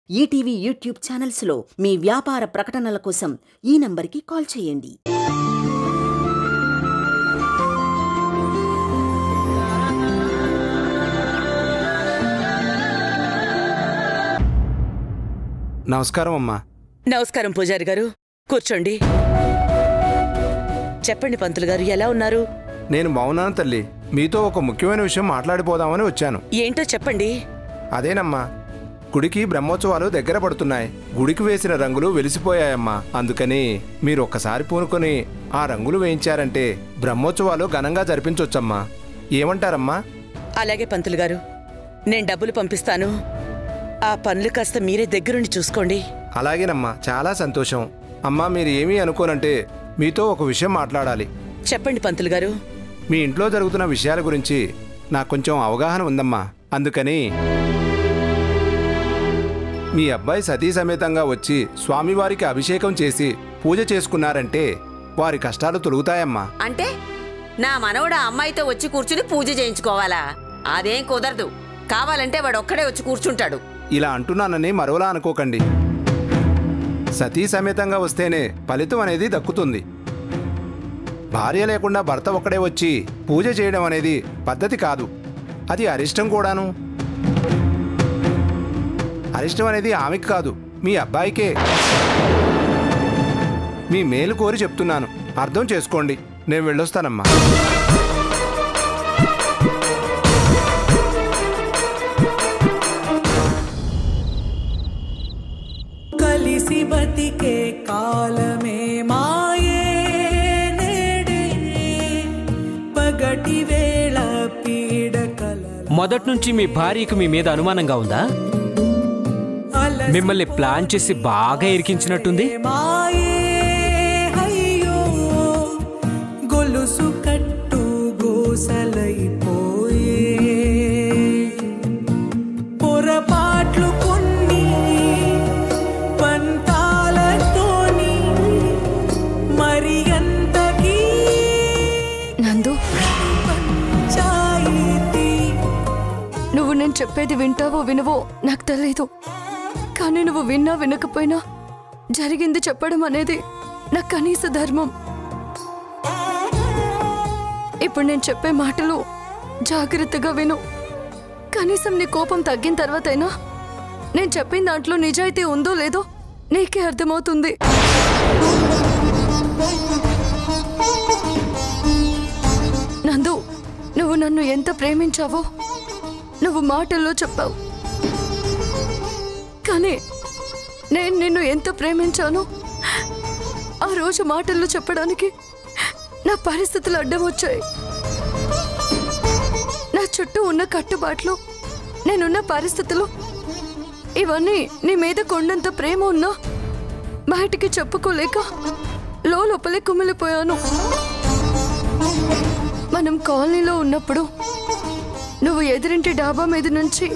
ETV YouTube ఛానల్స్లో మీ వ్యాపార ప్రకటనల కోసం ఈ నంబర్కి కాల్ చేయండి. నమస్కారం అమ్మా. నమస్కారం పూజారి గారు, కూర్చోండి. చెప్పండి పంతులు గారు, ఎలా ఉన్నారు? నేను బాగున్నాను తల్లి. మీతో ఒక ముఖ్యమైన విషయం మాట్లాడిపోదామని వచ్చాను. ఏంటో చెప్పండి. అదేనమ్మా, గుడికి బ్రహ్మోత్సవాలు దగ్గర పడుతున్నాయి. గుడికి వేసిన రంగులు వెలిసిపోయాయమ్మా. అందుకని మీరు ఒక్కసారి పూనుకొని ఆ రంగులు వేయించారంటే బ్రహ్మోత్సవాలు ఘనంగా జరిపించొచ్చమ్మా. ఏమంటారమ్మా? అలాగే పంతులు గారు, నేను డబ్బులు పంపిస్తాను. ఆ పనులు కాస్త మీరే దగ్గరుండి చూసుకోండి. అలాగేనమ్మా, చాలా సంతోషం. అమ్మా, మీరు ఏమీ అనుకోనంటే మీతో ఒక విషయం మాట్లాడాలి. చెప్పండి పంతులు గారు. మీ ఇంట్లో జరుగుతున్న విషయాల గురించి నాకు కొంచెం అవగాహన ఉందమ్మా. అందుకని మీ అబ్బాయి సతీ సమేతంగా వచ్చి స్వామివారికి అభిషేకం చేసి పూజ చేసుకున్నారంటే వారి కష్టాలు తొలుగుతాయమ్మా. అంటే నా మనవడు ఆ అమ్మాయితో వచ్చి కూర్చుని పూజ చేయించుకోవాలా? అదేం కుదరదు. కావాలంటే వాడు ఒక్కడే వచ్చి కూర్చుంటాడు. ఇలా అంటున్నానని మరోలా అనుకోకండి. సతీ సమేతంగా వస్తేనే ఫలితం అనేది దక్కుతుంది. భార్య లేకుండా భర్త ఒక్కడే వచ్చి పూజ చేయడం అనేది పద్ధతి కాదు. అది అరిష్టం కూడాను. అరిష్టం అనేది ఆమెకి కాదు, మీ అబ్బాయికే. మీ మేలు కోరి చెప్తున్నాను, అర్థం చేసుకోండి. నేను వెళ్ళొస్తానమ్మా. కలిసి బతికే కాలమే మాయే నేడే పగటి వేళ పీడకల. మొదట్నుంచి మీ భార్యకు మీ మీద అనుమానంగా ఉందా? మిమ్మల్ని ప్లాన్ చేసి బాగా ఇరికించినట్టుంది. మాయే అయ్యో గొలుసు కట్టు గోసలైపోయే పొరపాట్లు కొన్ని పంతాలతోని మరి అంతకీ నందు, పంచాయితీ. నువ్వు నేను చెప్పేది వింటావో వినవో నాకు తెలియదు, కానీ నువ్వు విన్నా వినకపోయినా జరిగింది చెప్పడం అనేది నా కనీస ధర్మం. ఇప్పుడు నేను చెప్పే మాటలు జాగ్రత్తగా విను. కనీసం నీ కోపం తగ్గిన తర్వాతైనా నేను చెప్పిన దాంట్లో నిజాయితీ ఉందో లేదో నీకే అర్థమవుతుంది. నందు, నువ్వు నన్ను ఎంత ప్రేమించావో నువ్వు మాటల్లో చెప్పావు, కానీ నేను నిన్ను ఎంత ప్రేమించానో ఆ రోజు మాటల్లో చెప్పడానికి నా పరిస్థితులు అడ్డం వచ్చాయి. నా చుట్టూ ఉన్న కట్టుబాట్లు, నేనున్న పరిస్థితులు, ఇవన్నీ నీ మీద కొండంత ప్రేమ ఉన్నా బయటికి చెప్పుకోలేక లోపలే కుమిలిపోయాను. మనం కాలనీలో ఉన్నప్పుడు నువ్వు ఎదురింటి డాబా మీద నుంచి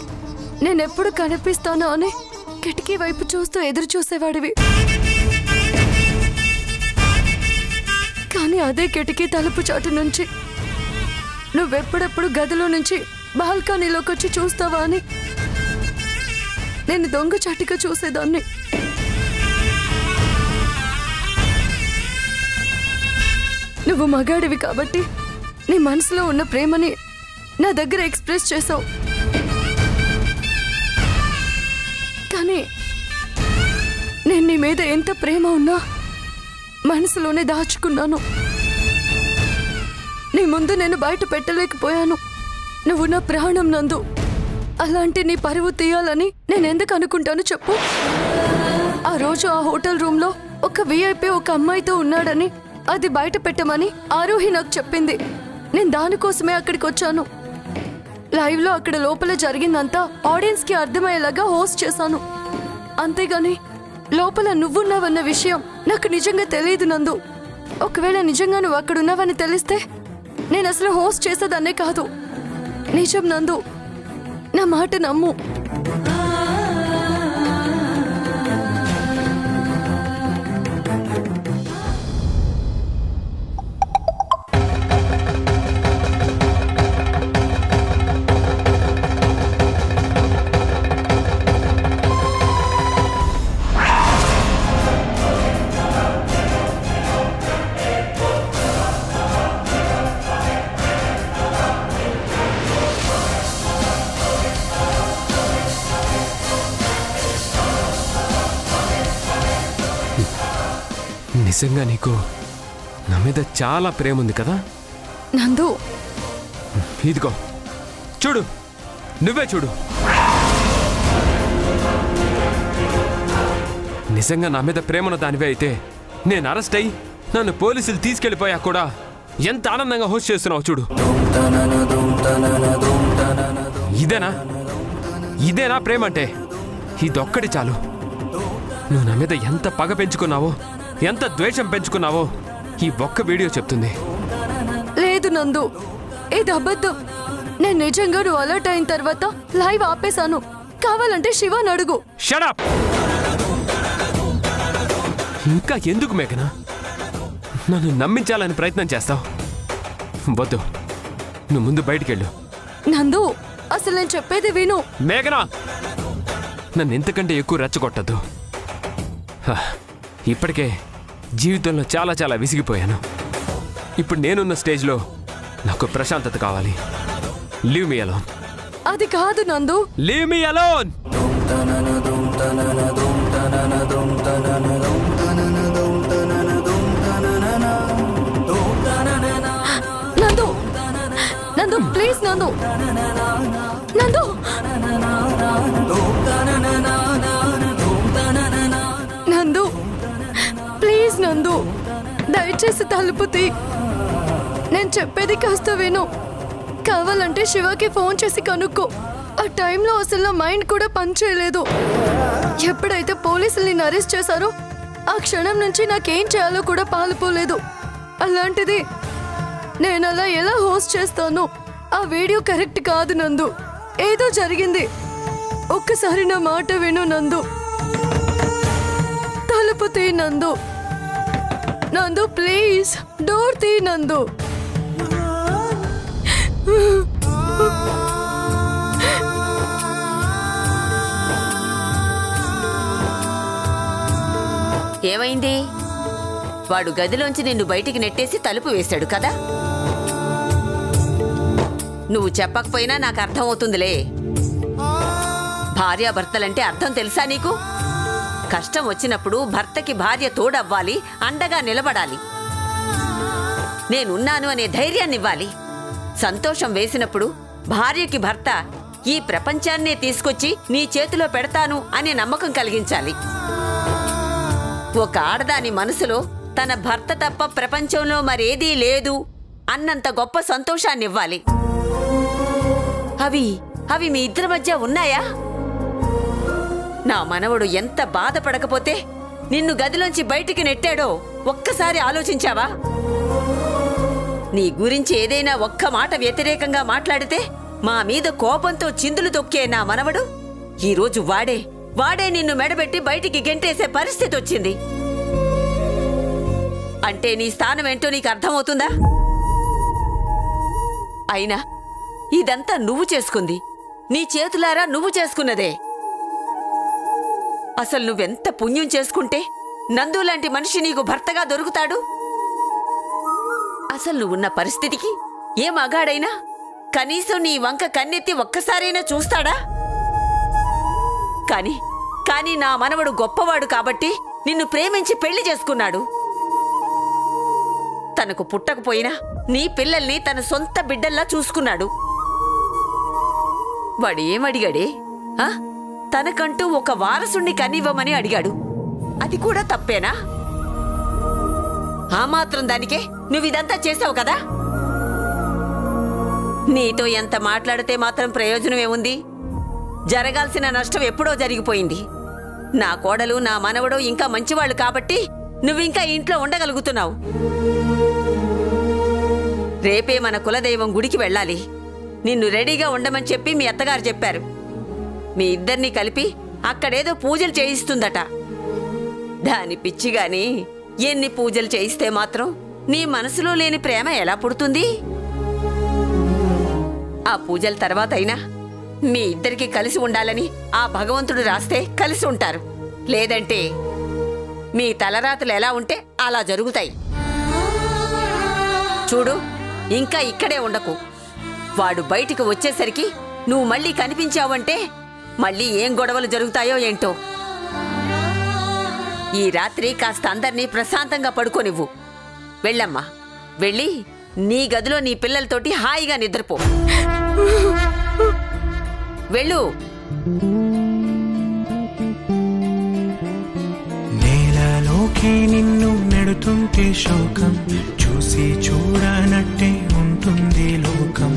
నేనెప్పుడు కనిపిస్తానో అని కిటికీ వైపు చూస్తూ ఎదురు చూసేవాడివి. కానీ అదే కిటికీ తలుపు చాటు నుంచి నువ్వెప్పుడెప్పుడు గదిలో నుంచి బాల్కనీలోకి వచ్చి చూస్తావా అని నేను దొంగ చాటిగా చూసేదాన్ని. నువ్వు మగాడివి కాబట్టి నీ మనసులో ఉన్న ప్రేమని నా దగ్గర ఎక్స్ప్రెస్ చేసావు, కానీ నేను నీ మీద ఎంత ప్రేమ ఉన్నా మనసులోనే దాచుకున్నాను. నీ ముందు నేను బయట పెట్టలేకపోయాను. నువ్వు నా ప్రాణం నందు. అలాంటి నీ పరువు తీయాలని నేను ఎందుకు అనుకుంటాను చెప్పు? ఆ రోజు ఆ హోటల్ రూమ్లో ఒక విఐపి ఒక అమ్మాయితో ఉన్నాడని అది బయట పెట్టమని ఆరోహి నాకు చెప్పింది. నేను దానికోసమే అక్కడికి వచ్చాను. లైవ్లో అక్కడ లోపల జరిగిందంతా ఆడియన్స్కి అర్థమయ్యేలాగా హోస్ట్ చేశాను. అంతేగాని లోపల నువ్వున్నావన్న విషయం నాకు నిజంగా తెలియదు నందు. ఒకవేళ నిజంగా నువ్వు అక్కడున్నావని తెలిస్తే నేను అసలు హోస్ట్ చేసేదాన్నే కాదు. నిజం నందు, నా మాట నమ్ము. నిజంగా నీకు నా మీద చాలా ప్రేమ ఉంది కదా? నందు, ఇదిగో చూడు, నువ్వే చూడు. నిజంగా నా మీద ప్రేమను దానివే అయితే నేను అరెస్ట్ అయ్యి నన్ను పోలీసులు తీసుకెళ్ళిపోయా కూడా ఎంత ఆనందంగా హోస్ట్ చేస్తున్నావు చూడు. ఇదేనా ప్రేమ అంటే? ఇదొక్కటి చాలు. నువ్వు నా మీద ఎంత పగ పెంచుకున్నావో, ఎంత ద్వేషం పెంచుకున్నావో ఈ ఒక్క వీడియో చెప్తుంది. లేదు నందు, ఇది అబద్ధం. నేను నిజంగా నువ్వు అలర్ట్ అయిన తర్వాత లైవ్ ఆపేశాను. కావాలంటే శివాని అడుగు. Shut up! ఇంకా ఎందుకు మేఘనా నన్ను నమ్మించాలని ప్రయత్నం చేస్తావు? వద్దు, నువ్వు ముందు బయటికెళ్ళు. నందు, అసలు నేను చెప్పేది విను. మేఘనా, నన్ను ఎంతకంటే ఎక్కువ రెచ్చగొట్టద్దు. ఇప్పటికే జీవితంలో చాలా చాలా విసిగిపోయాను. ఇప్పుడు నేనున్న స్టేజ్లో నాకు ప్రశాంతత కావాలి. Leave me alone. అది కాదు నందు. Leave me alone. నందు, నందు ప్లీజ్ నందు. నందు, నందు ప్లీజ్ నందు, దయచేసి తలుపు తీ. నేను చెప్పేది కాస్త విను. కావాలంటే శివకి ఫోన్ చేసి కనుక్కో. ఆ టైంలో అసలు నా మైండ్ కూడా పనిచేయలేదు. ఎప్పుడైతే పోలీసుల్ని అరెస్ట్ చేశారో ఆ క్షణం నుంచి నాకేం చేయాలో కూడా పాలుపోలేదు. అలాంటిది నేను అలా ఎలా హోస్ట్ చేస్తాను? ఆ వీడియో కరెక్ట్ కాదు నందు. ఏదో జరిగింది. ఒక్కసారి నా మాట విను నందు. తలుపు తీ నందు. నందు ప్లీజ్, డోర్ తీ నందు. ఏమైంది? వాడు గదిలోంచి నిన్ను బయటికి నెట్టేసి తలుపు వేశాడు కదా? నువ్వు చెప్పకపోయినా నాకు అర్థమవుతుందిలే. భార్యాభర్తలంటే అర్థం తెలుసా నీకు? కష్టం వచ్చినప్పుడు భర్తకి భార్య తోడవ్వాలి, అండగా నిలబడాలి, నేనున్నాను అనే ధైర్యాన్ని ఇవ్వాలి. సంతోషం వేసినప్పుడు భార్యకి భర్త ఈ ప్రపంచాన్నే తీసుకొచ్చి నీ చేతిలో పెడతాను అనే నమ్మకం కలిగించాలి. ఒక ఆడదాని మనసులో తన భర్త తప్ప ప్రపంచంలో మరేదీ లేదు అన్నంత గొప్ప సంతోషాన్ని ఇవ్వాలి. అవి మీ ఇద్దరి మధ్య ఉన్నాయా? నా మనవడు ఎంత బాధపడకపోతే నిన్ను గదిలోంచి బయటికి నెట్టాడో ఒక్కసారి ఆలోచించావా? నీ గురించి ఏదైనా ఒక్క మాట వ్యతిరేకంగా మాట్లాడితే మా మీద కోపంతో చిందులు తొక్కే నా మనవడు ఈరోజు వాడే నిన్ను మెడబెట్టి బయటికి గెంటేసే పరిస్థితి వచ్చింది. అంటే నీ స్థానం ఏంటో నీకు అర్థమవుతుందా? అయినా ఇదంతా నువ్వు చేసుకుంది, నీ చేతులారా నువ్వు చేసుకున్నదే. అసలు నువ్వెంత పుణ్యం చేసుకుంటే నందు లాంటి మనిషి నీకు భర్తగా దొరుకుతాడు? అసలు నువ్వున్న పరిస్థితికి ఏ మగాడైనా కనీసం నీ వంక కన్నెత్తి ఒక్కసారైనా చూస్తాడా? కానీ నా మనవడు గొప్పవాడు కాబట్టి నిన్ను ప్రేమించి పెళ్లి చేసుకున్నాడు. తనకు పుట్టకపోయినా నీ పిల్లల్ని తన సొంత బిడ్డల్లా చూసుకున్నాడు. వాడు ఏమడిగాడే? తనకంటూ ఒక వారసుణ్ణి కనివ్వమని అడిగాడు. అది కూడా తప్పేనా? ఆ మాత్రం దానికే నువ్విదంతా చేసావు కదా? నీతో ఎంత మాట్లాడితే మాత్రం ప్రయోజనమేముంది? జరగాల్సిన నష్టం ఎప్పుడో జరిగిపోయింది. నా కోడలు నా మనవడు ఇంకా మంచివాళ్ళు కాబట్టి నువ్వింకా ఇంట్లో ఉండగలుగుతున్నావు. రేపే మన కులదైవం గుడికి వెళ్ళాలి. నిన్ను రెడీగా ఉండమని చెప్పి మీ అత్తగారు చెప్పారు. మీ ఇద్దరినీ కలిపి అక్కడేదో పూజలు చేయిస్తుందట. దాని పిచ్చిగాని ఎన్ని పూజలు చేయిస్తే మాత్రం నీ మనసులో లేని ప్రేమ ఎలా పుడుతుంది? ఆ పూజల తర్వాత అయినా మీ ఇద్దరికి కలిసి ఉండాలని ఆ భగవంతుడు రాస్తే కలిసి ఉంటారు. లేదంటే మీ తలరాతలు ఎలా ఉంటే అలా జరుగుతాయి. చూడు, ఇంకా ఇక్కడే ఉండకు. వాడు బయటికి వచ్చేసరికి నువ్వు మళ్ళీ కనిపించావంటే మళ్ళీ ఏం గొడవలు జరుగుతాయో ఏంటో. ఈ రాత్రి కాస్త అందరినీ ప్రశాంతంగా పడుకోనివ్వు. వెళ్ళమ్మా, వెళ్ళి నీ గదిలో నీ పిల్లలతోటి హాయిగా నిద్రపో. వెళ్ళు. నేలలోకి నిన్ను నెడుతుంటే శోకం, చూసి చూడనట్టే ఉంటుంది లోకం.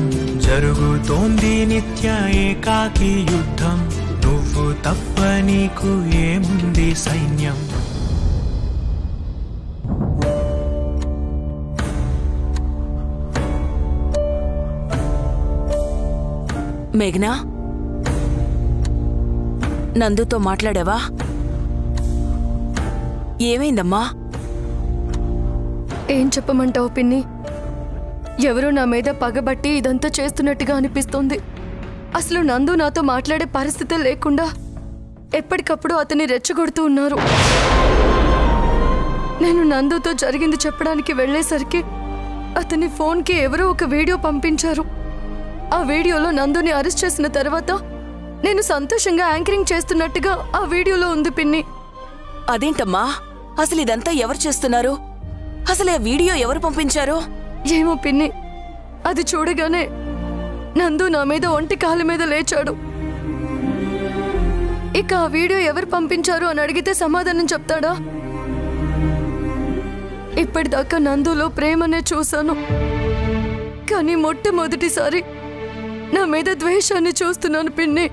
జరుగుతోంది నిత్య ఏకాకి యుద్ధం, నువ్వు తప్ప నీకు ఏముంది సైన్యం. మేఘనా, నందుతో మాట్లాడావా? ఏమైందమ్మా? ఏం చెప్పమంటావు పిన్ని? ఎవరో నా మీద పగబట్టి ఇదంతా చేస్తున్నట్టుగా అనిపిస్తోంది. అసలు నందు నాతో మాట్లాడే పరిస్థితి లేకుండా ఎప్పటికప్పుడు అతన్ని రెచ్చగొడుతూ ఉన్నారు. నేను నందుతో జరిగింది చెప్పడానికి వెళ్లేసరికి అతని ఫోన్కి ఎవరో ఒక వీడియో పంపించారు. ఆ వీడియోలో నందుని అరెస్ట్ చేసిన తర్వాత నేను సంతోషంగా యాంకరింగ్ చేస్తున్నట్టుగా ఆ వీడియోలో ఉంది పిన్ని. అదేంటమ్మా, అసలు ఇదంతా ఎవరు చేస్తున్నారు? అసలు ఆ వీడియో ఎవరు పంపించారు? ఏమో పిన్ని, అది చూడగానే నందు నా మీద ఒంటి కాళ్ళ మీద లేచాడు. ఇక ఆ వీడియో ఎవరు పంపించారు అని అడిగితే సమాధానం చెప్తాడా? ఇప్పటిదాకా నందులో ప్రేమనే చూశాను, కానీ మొట్టమొదటిసారి నా మీద ద్వేషాన్ని చూస్తున్నాను పిన్ని.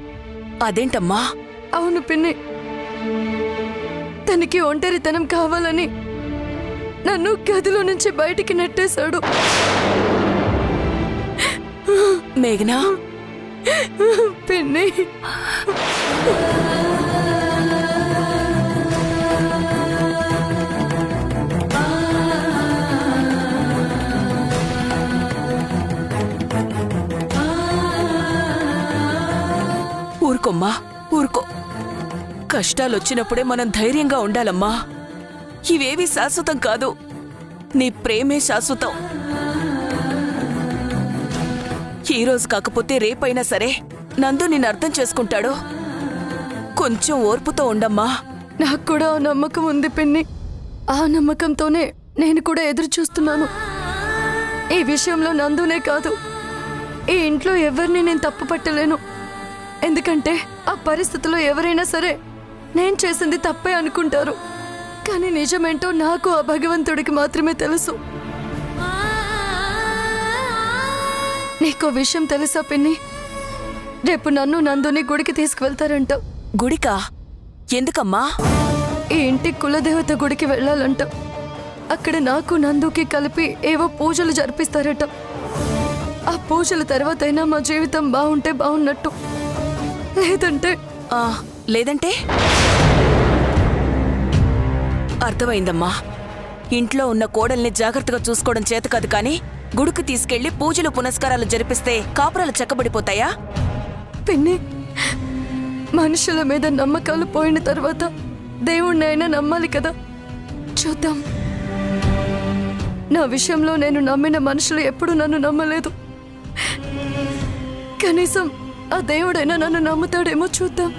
అదేంటమ్మా? అవును పిన్ని, తనకి ఒంటరితనం కావాలని నన్ను గదిలో నుంచి బయటికి నెట్టేశాడు. మేఘనా పిన్ని, ఊరుకోమ్మా, ఊరుకో. కష్టాలొచ్చినప్పుడే మనం ధైర్యంగా ఉండాలమ్మా. ఇవేవీ శాశ్వతం కాదు, నీ ప్రేమే శాశ్వతం. ఈరోజు కాకపోతే రేపైనా సరే నందు నిన్ను అర్థం చేసుకుంటాడు. కొంచెం ఓర్పుతో ఉండమ్మా. నాకు కూడా ఆ నమ్మకం ఉంది పిన్ని. ఆ నమ్మకంతోనే నేను కూడా ఎదురు చూస్తున్నాను. ఈ విషయంలో నందునే కాదు, ఈ ఇంట్లో ఎవరిని నేను తప్పు పట్టలేను. ఎందుకంటే ఆ పరిస్థితిలో ఎవరైనా సరే నేను చేసింది తప్పే అనుకుంటారు. కానీ నిజమేంటో నాకు ఆ భగవంతుడికి మాత్రమే తెలుసు. నీకో విషయం తెలుసా పిన్ని? రేపు నన్ను నందుని గుడికి తీసుకువెళ్తారంట. గుడికా? ఎందుకమ్మా? ఈ ఇంటి కులదేవత గుడికి వెళ్ళాలంట. అక్కడ నాకు నందుకి కలిపి ఏవో పూజలు జరిపిస్తారట. ఆ పూజల తర్వాతైనా మా జీవితం బాగుంటే బాగున్నట్టు, లేదంటే అర్థమైందమ్మా. ఇంట్లో ఉన్న కోడల్ని జాగ్రత్తగా చూసుకోవడం చేత కాదు, కానీ గుడికి తీసుకెళ్లి పూజలు పునస్కారాలు జరిపిస్తే కాపురాలు చక్కబడిపోతాయా? పిన్ని, మనుషుల మీద నమ్మకాలు పోయిన తర్వాత దేవుణ్ణి అయినా నమ్మాలి కదా. చూద్దాం. నా విషయంలో నేను నమ్మిన మనుషులు ఎప్పుడూ నన్ను నమ్మలేదు. కనీసం ఆ దేవుడైనా నన్ను నమ్ముతాడేమో చూద్దాం.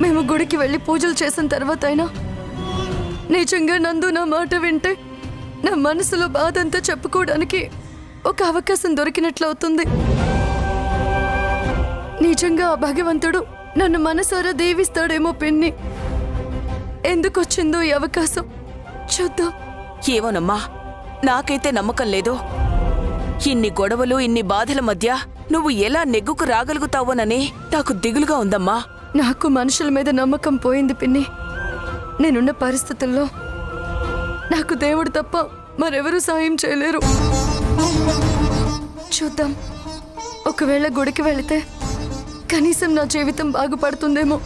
మేము గుడికి వెళ్ళి పూజలు చేసిన తర్వాత అయినా నిజంగా నందు నా మాట వింటే నా మనసులో బాధ అంతా చెప్పుకోవడానికి ఒక అవకాశం దొరికినట్లవుతుంది. నిజంగా ఆ భగవంతుడు నన్ను మనసారా దీవిస్తాడేమో పిన్ని. ఎందుకొచ్చిందో ఈ అవకాశం చూద్దాం. ఏమోనమ్మా, నాకైతే నమ్మకం లేదు. ఇన్ని గొడవలు, ఇన్ని బాధల మధ్య నువ్వు ఎలా నెగ్గుకు రాగలుగుతావోనని నాకు దిగులుగా ఉందమ్మా. నాకు మనుషుల మీద నమ్మకం పోయింది పిన్ని. నేనున్న పరిస్థితుల్లో నాకు దేవుడు తప్ప మరెవరూ సాయం చేయలేరు. చూద్దాం, ఒకవేళ గుడికి వెళితే కనీసం నా జీవితం బాగుపడుతుందేమో.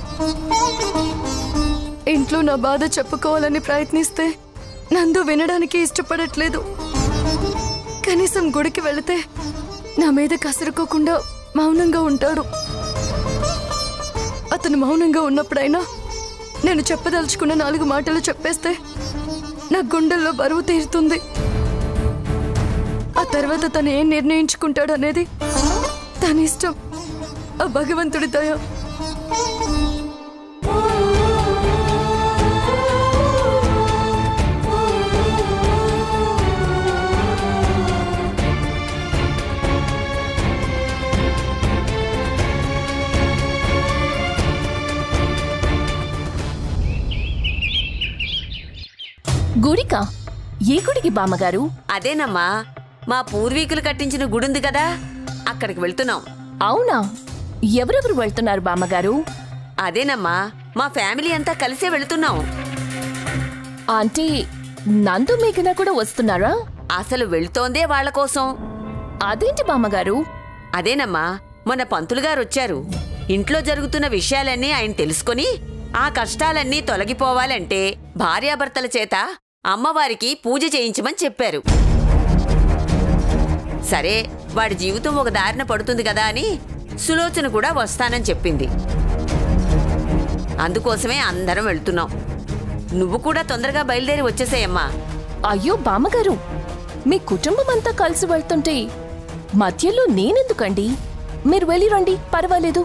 ఇంట్లో నా బాధ చెప్పుకోవాలని ప్రయత్నిస్తే నందు వినడానికి ఇష్టపడట్లేదు. కనీసం గుడికి వెళితే నా మీద కసురుకోకుండా మౌనంగా ఉంటాడు. అతను మౌనంగా ఉన్నప్పుడైనా నేను చెప్పదలుచుకున్న 4 మాటలు చెప్పేస్తే నా గుండెల్లో బరువు తీరుతుంది. ఆ తర్వాత తను ఏం నిర్ణయించుకుంటాడనేది తన ఇష్టం. ఆ భగవంతుడి దయ. గుడికా? ఏ గుడికి బామ్మగారు? అదేనమ్మా, మా పూర్వీకులు కట్టించిన గుడుంది కదా, అక్కడికి వెళ్తున్నాం. అవునా? ఎవరెవరు వెళ్తున్నారు బామ్మగారు? అదేనమ్మా, మా ఫ్యామిలీ అంతా కలిసే వెళుతున్నాం. ఆంటీ, నందు మేఘన కూడా వస్తున్నారా? అసలు వెళుతోందే వాళ్ల కోసం. అదేంటి బామ్మగారు? అదేనమ్మా, మన పంతులు గారు వచ్చారు. ఇంట్లో జరుగుతున్న విషయాలన్నీ ఆయన తెలుసుకొని ఆ కష్టాలన్నీ తొలగిపోవాలంటే భార్యాభర్తల చేత అమ్మవారికి పూజ చేయించమని చెప్పారు. సరే, వాడి జీవితం ఒక దారిన పడుతుంది కదా అని సులోచన కూడా వస్తానని చెప్పింది. అందుకోసమే అందరం వెళ్తున్నాం. నువ్వు కూడా తొందరగా బయలుదేరి వచ్చేసేయమ్మా. అయ్యో బామ్మగారు, మీ కుటుంబం అంతా కలిసి వెళ్తుంటే మధ్యలో నేనెందుకండి? మీరు వెళ్ళి రండి, పర్వాలేదు.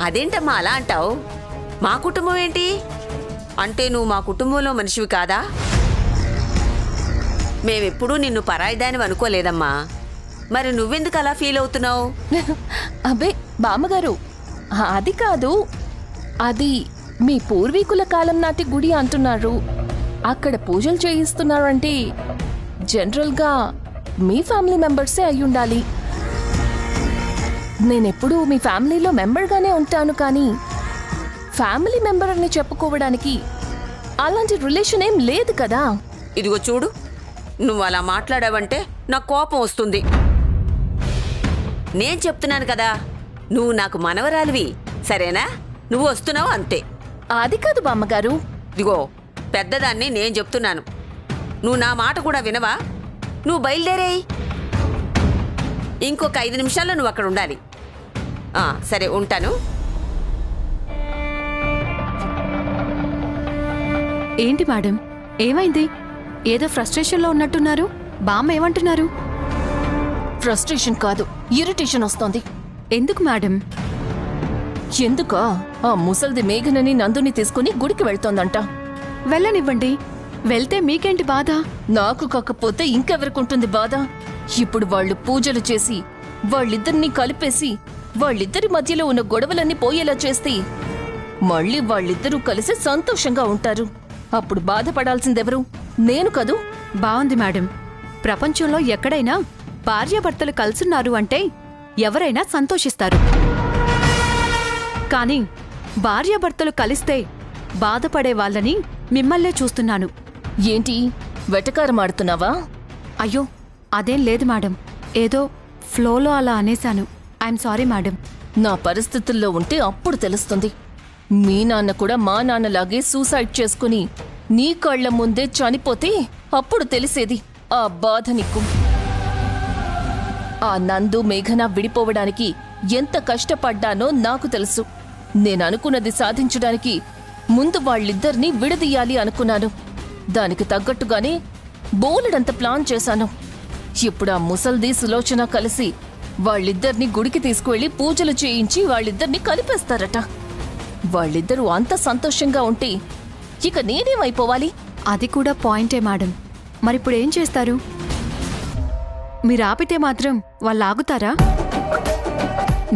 అదేంటమ్మా అలా అంటావు? మా కుటుంబం ఏంటి? అంటే నువ్వు మా కుటుంబంలో మనిషివి కాదా? మేమెప్పుడూ నిన్ను పరాయిదానివి అనుకోలేదమ్మా. మరి నువ్వెందుకు అలా ఫీల్ అవుతున్నావు? అబ్బే బామ్మగారు, అది కాదు. అది మీ పూర్వీకుల కాలం నాటి గుడి అంటున్నారు. అక్కడ పూజలు చేయిస్తున్నారంటే జనరల్గా మీ ఫ్యామిలీ మెంబర్సే అయ్యుండాలి. నేనెప్పుడూ మీ ఫ్యామిలీలో మెంబర్గానే ఉంటాను, కానీ ఫ్యామిలీ మెంబర్ అని చెప్పుకోవడానికి అలాంటి రిలేషన్ ఏం లేదు కదా. ఇదిగో చూడు, నువ్వు అలా మాట్లాడావంటే నాకు కోపం వస్తుంది. నేను చెప్తున్నాను కదా, నువ్వు నాకు మనవరాలివి, సరేనా? నువ్వు వస్తున్నావు అంతే. అది కాదు బామ్మగారు. ఇదిగో, పెద్దదాన్ని నేను చెప్తున్నాను, నువ్వు నా మాట కూడా వినవా? నువ్వు బయలుదేరేయి. ఇంకొక 5 నిమిషాల్లో నువ్వు అక్కడ ఉండాలి. సరే, ఉంటాను. ఏంటి మేడం, ఏమైంది? ఏదో ఫ్రస్ట్రేషన్లో ఉన్నట్టున్నారు. బామ్మ ఏమంటున్నారు? ఫ్రస్ట్రేషన్ కాదు, ఇరిటేషన్ వస్తోంది. ఎందుకు మేడం? ఎందుకా? ఆ ముసల్ది మేఘనని నందుని తీసుకుని గుడికి వెళ్తోందంట. వెళ్ళనివ్వండి, వెళ్తే మీకేంటి బాధ? నాకు కాకపోతే ఇంకెవరికుంటుంది బాధ? ఇప్పుడు వాళ్ళు పూజలు చేసి వాళ్ళిద్దరినీ కలిపేసి వాళ్ళిద్దరి మధ్యలో ఉన్న గొడవలన్నీ పోయేలా చేస్తే మళ్ళీ వాళ్ళిద్దరూ కలిసి సంతోషంగా ఉంటారు. అప్పుడు బాధపడాల్సిందెవరు? నేను కదూ. బాగుంది మేడం. ప్రపంచంలో ఎక్కడైనా భార్యాభర్తలు కలుసున్నారు అంటే ఎవరైనా సంతోషిస్తారు. కానీ భార్యాభర్తలు కలిస్తే బాధపడే వాళ్ళని మిమ్మల్నే చూస్తున్నాను. ఏంటి వెటకారం ఆడుతున్నావా? అయ్యో, అదేం లేదు మేడం. ఏదో ఫ్లోలో అలా అనేశాను. I'm sorry madam. నా పరిస్థితుల్లో ఉంటే అప్పుడు తెలుస్తుంది. మీ నాన్న కూడా మా నాన్నలాగే సూసైడ్ చేసుకుని నీ కళ్ల ముందే చనిపోతే అప్పుడు తెలిసేది ఆ బాధ నీకు. ఆ నందు మేఘన విడిపోవడానికి ఎంత కష్టపడ్డానో నాకు తెలుసు. నేననుకున్నది సాధించడానికి ముందు వాళ్ళిద్దరినీ విడదీయాలి అనుకున్నాను. దానికి తగ్గట్టుగానే బోలెడంత ప్లాన్ చేశాను. ఇప్పుడు ఆ ముసల్ది సులోచన కలిసి వాళ్ళిద్దరినీ గుడికి తీసుకువెళ్లి పూజలు చేయించి వాళ్ళిద్దరినీ కలిపేస్తారట. వాళ్ళిద్దరూ అంత సంతోషంగా ఉంటే ఇక నేనేమైపోవాలి? అది కూడా పాయింటే మేడం. మరిప్పుడు ఏం చేస్తారు? మీరు ఆపితే మాత్రం వాళ్ళు ఆగుతారా?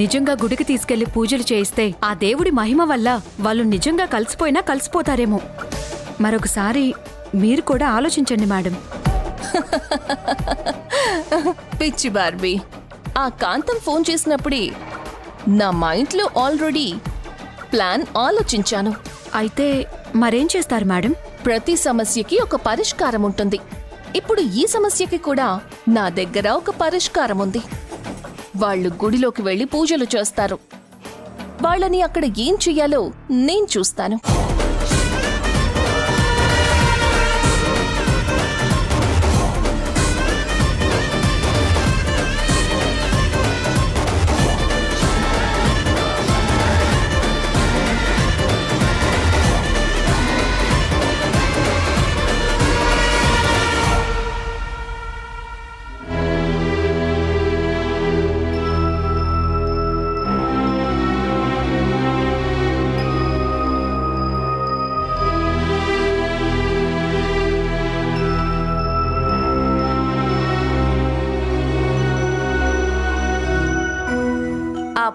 నిజంగా గుడికి తీసుకెళ్లి పూజలు చేయిస్తే ఆ దేవుడి మహిమ వల్ల వాళ్ళు నిజంగా కలిసిపోయినా కలిసిపోతారేమో. మరొకసారి మీరు కూడా ఆలోచించండి మేడం. పిచ్చి బార్బీ, ఆ కాంతం ఫోన్ చేసినప్పుడే నా మైండ్లో ఆల్రెడీ ప్లాన్ ఆలోచించాను. అయితే మరేం చేస్తారు మేడం? ప్రతి సమస్యకి ఒక పరిష్కారం ఉంటుంది. ఇప్పుడు ఈ సమస్యకి కూడా నా దగ్గర ఒక పరిష్కారం ఉంది. వాళ్ళు గుడిలోకి వెళ్లి పూజలు చేస్తారు. వాళ్ళని అక్కడ ఏం చెయ్యాలో నేను చూస్తాను.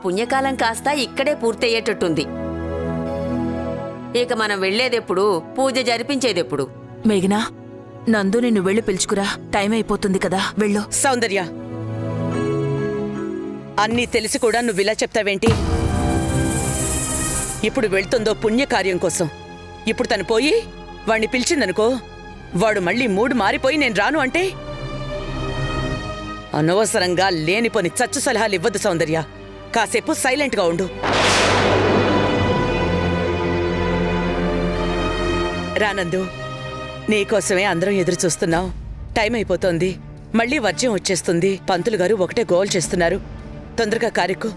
పుణ్యకాలం కాస్త ఇక్కడే పూర్తయ్యేటట్టుంది. ఇక మనం వెళ్లేదెప్పుడు, పూజ జరిపించేదెప్పుడు? మేఘనా, నందు నిన్ను వెళ్ళి పిలుచుకురా, టైం అయిపోతుంది కదా, వెళ్ళు. సౌందర్య, అన్నీ తెలిసి కూడా నువ్విలా చెప్తావేంటి? ఇప్పుడు వెళ్తుందో పుణ్యకార్యం కోసం. ఇప్పుడు తను పోయి వాణ్ణి పిలిచిందనుకో, వాడు మళ్ళీ మూడు మారిపోయి నేను రాను అంటే అనవసరంగా లేనిపోని చచ్చు సలహాలు ఇవ్వద్దు సౌందర్య. కాసేపు సైలెంట్గా ఉండు. రానందు, నీకోసమే అందరం ఎదురు చూస్తున్నాం. టైం అయిపోతోంది, మళ్ళీ వర్జ్యం వచ్చేస్తుంది. పంతులు గారు ఒకటే గోల్ చేస్తున్నారు. తొందరగా కారెక్కు.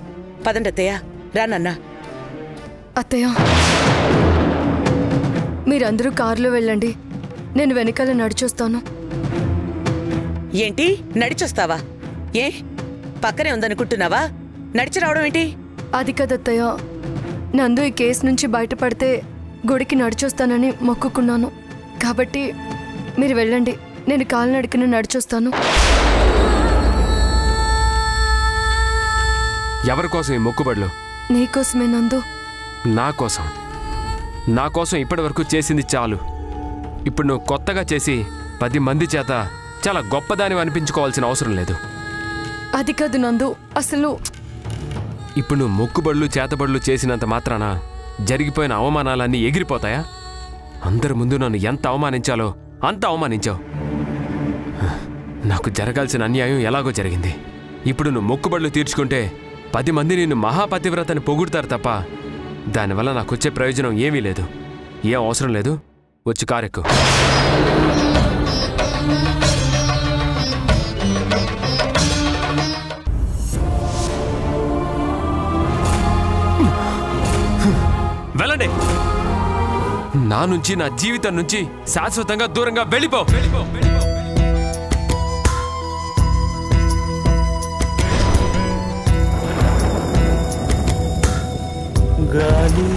పదండి అత్తయ్య. రానన్నా. అత్తయ్య, మీరందరూ కారులో వెళ్ళండి, నేను వెనకాల నడిచొస్తాను. ఏంటి నడిచొస్తావా? ఏ పక్కనే ఉందనుకుంటున్నావా? నడిచి రావడం ఏంటి? అది కదత్తయ్య, నందు ఈ కేసు నుంచి బయటపడితే గుడికి నడిచొస్తానని మొక్కుకున్నాను. కాబట్టి మీరు వెళ్ళండి, నేను కాలినడకన నడిచొస్తాను. ఎవరి కోసం ఈ మొక్కుబడులు? నీకోసమే నందు. నా కోసం ఇప్పటి వరకు చేసింది చాలు. ఇప్పుడు నువ్వు కొత్తగా చేసి 10 మంది చేత చాలా గొప్పదానివి అనిపించుకోవాల్సిన అవసరం లేదు. అది కాదు నందు, అసలు ఇప్పుడు నువ్వు మొక్కుబడులు చేతబడులు చేసినంత మాత్రాన జరిగిపోయిన అవమానాలన్నీ ఎగిరిపోతాయా? అందరి ముందు నన్ను ఎంత అవమానించాలో అంత అవమానించావు. నాకు జరగాల్సిన అన్యాయం ఎలాగో జరిగింది. ఇప్పుడు నువ్వు మొక్కుబడులు తీర్చుకుంటే 10 మంది నిన్ను మహాపతివ్రతని పొగుడతారు తప్ప దానివల్ల నాకు వచ్చే ప్రయోజనం ఏమీ లేదు. ఏం అవసరం లేదు, వచ్చి కారెక్కు. వెళ్ళండి. నా నుంచి, నా జీవితం నుంచి శాశ్వతంగా దూరంగా వెళ్ళిపో. గాలి